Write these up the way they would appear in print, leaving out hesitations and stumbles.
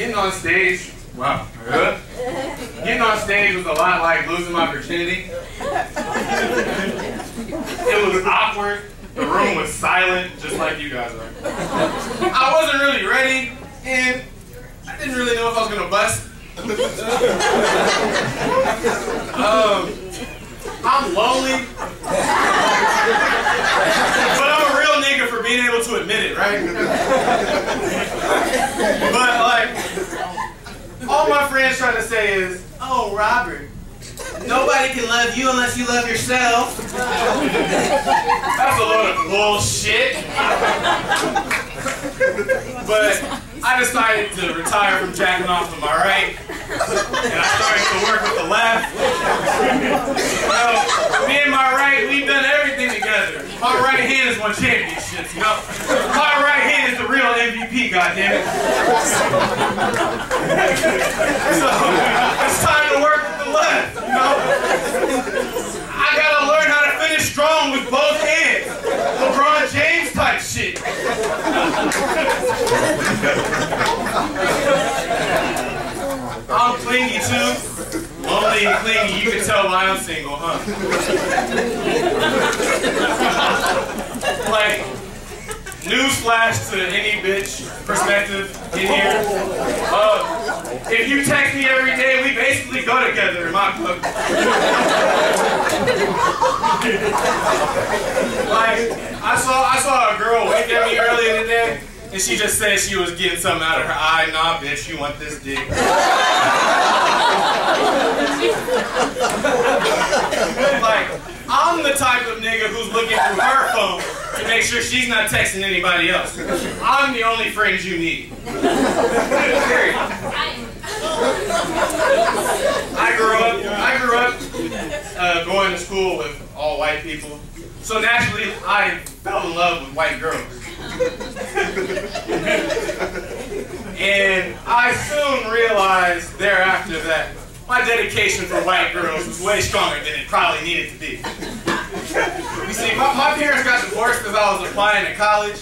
getting on stage, wow, getting on stage was a lot like losing my virginity. It was awkward. The room was silent, just like you guys are. I wasn't really ready, and I didn't really know if I was gonna bust. I'm lonely, but I'm a real nigga for being able to admit it, right? But like, all my friends try to say is, "Oh, Robert, nobody can love you unless you love yourself." That's a load of bullshit. But I decided to retire from jacking off with my right, and I started to work with the left. Well, me and my right, we've done everything together. My right hand has won championships, you know? My right hand is the real MVP, goddammit. So, it's time to work with the left, you know? I gotta learn how to finish strong with both hands. LeBron James type shit. I'm clingy too. Only clingy, you can tell why I'm single, huh? Like, newsflash to any bitch perspective in here. If you text me every day, we basically go together in my book. Like, I saw a girl wink at me earlier today, and she just said she was getting something out of her eye. Nah, bitch, you want this dick. Like, I'm the type of nigga who's looking through her phone to make sure she's not texting anybody else. I'm the only friend you need. Period. I grew up going to school with all white people, so naturally I fell in love with white girls. And I soon realized thereafter that my dedication for white girls was way stronger than it probably needed to be. You see, my parents got divorced because I was applying to college,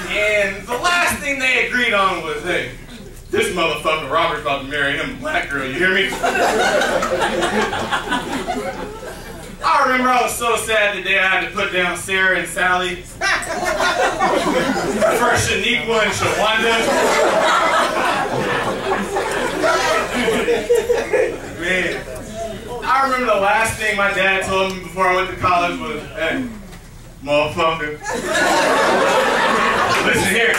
and the last thing they agreed on was, hey, this motherfucker Robert's about to marry him a black girl, you hear me? I remember I was so sad the day I had to put down Sarah and Sally for Shaniqua and Shawanda. Man, I remember the last thing my dad told me before I went to college was, hey, motherfucker, listen here.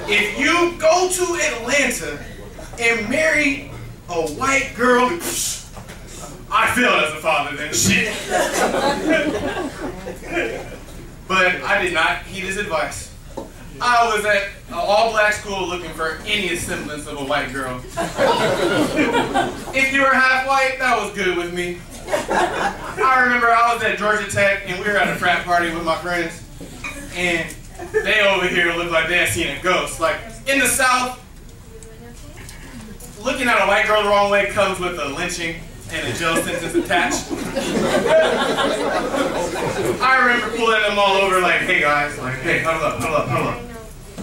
If you go to Atlanta and marry a white girl, I failed as a father then, shit. But I did not heed his advice. I was at an all-black school looking for any semblance of a white girl. If you were half white, that was good with me. I remember I was at Georgia Tech and we were at a frat party with my friends, and they over here looked like they had seen a ghost. Like, in the South, looking at a white girl the wrong way comes with a lynching and a jail sentence attached. I remember pulling them all over like, hey guys, like, hey, huddle up.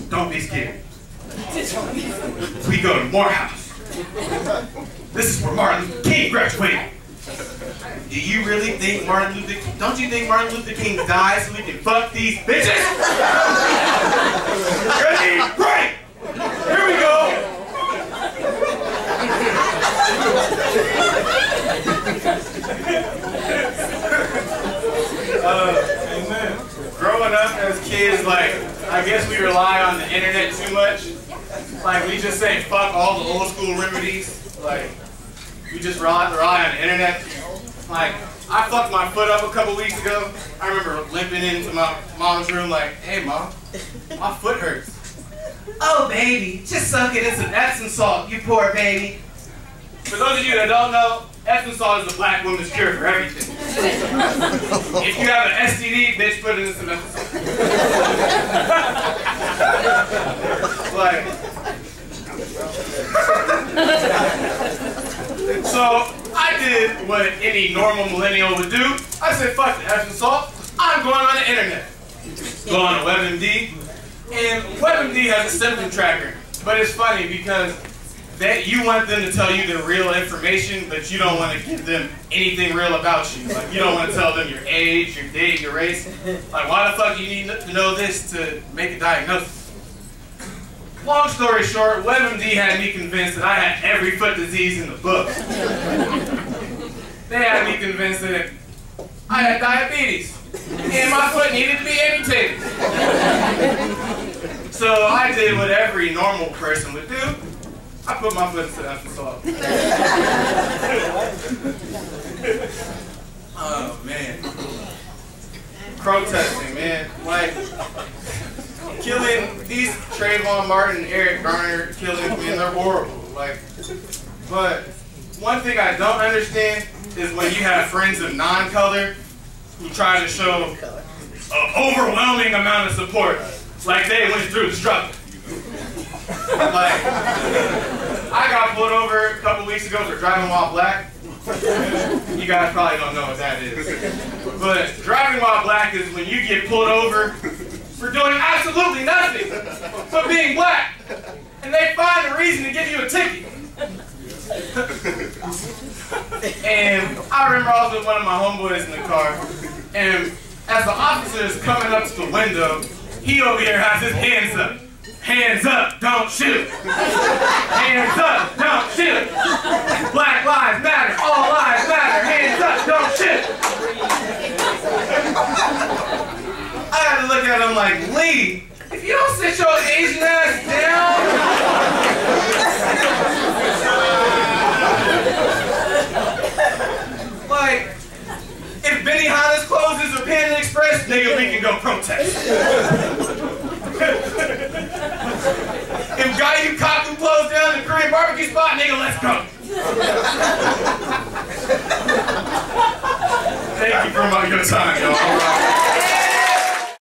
Don't be scared. We go to Morehouse. This is where Martin Luther King graduated. Do you really think don't you think Martin Luther King died so we can fuck these bitches? Ready? Right! Here we go! Amen. Growing up as kids, like, I guess we rely on the internet too much. Like, we just say fuck all the old school remedies. Like, we just rely on the internet. Like, I fucked my foot up a couple weeks ago. I remember limping into my mom's room like, hey mom, my foot hurts. Oh baby, just suck it in some Epsom salt, you poor baby. For those of you that don't know, Epsom salt is the black woman's cure for everything. If you have an STD, bitch, put it in some Epsom salt. Like, so I did what any normal millennial would do. I said, fuck the Epsom salt, I'm going on the internet. Go on to WebMD, and WebMD has a symptom tracker. But it's funny because you want them to tell you the real information, but you don't want to give them anything real about you. Like, you don't want to tell them your age, your date, your race. Like, why the fuck do you need to know this to make a diagnosis? Long story short, WebMD had me convinced that I had every foot disease in the book. They had me convinced that I had diabetes and my foot needed to be amputated. So I did what every normal person would do. I put my foot to the salt. Oh man. Protesting, man. Like, killing these Trayvon Martin, Eric Garner killings, man, they're horrible. Like, but one thing I don't understand is when you have friends of non-color who try to show an overwhelming amount of support, like they went through the struggle. Like, I got pulled over a couple weeks ago for driving while black. You guys probably don't know what that is. But driving while black is when you get pulled over for doing absolutely nothing but being black, and they find a reason to give you a ticket. And I remember I was with one of my homeboys in the car, and as the officer is coming up to the window, he over here has his hands up. Hands up, don't shoot. Hands up, don't shoot. Black lives matter, all lives matter. Hands up, don't shoot. I had to look at him like, Lee, if you don't sit your Asian ass down. Like, if Benihana's closes or Panda Express, nigga, we can go protest. If Gayu Kaku closed down the Korean barbecue spot, nigga, let's go. Thank you for your time, y'all.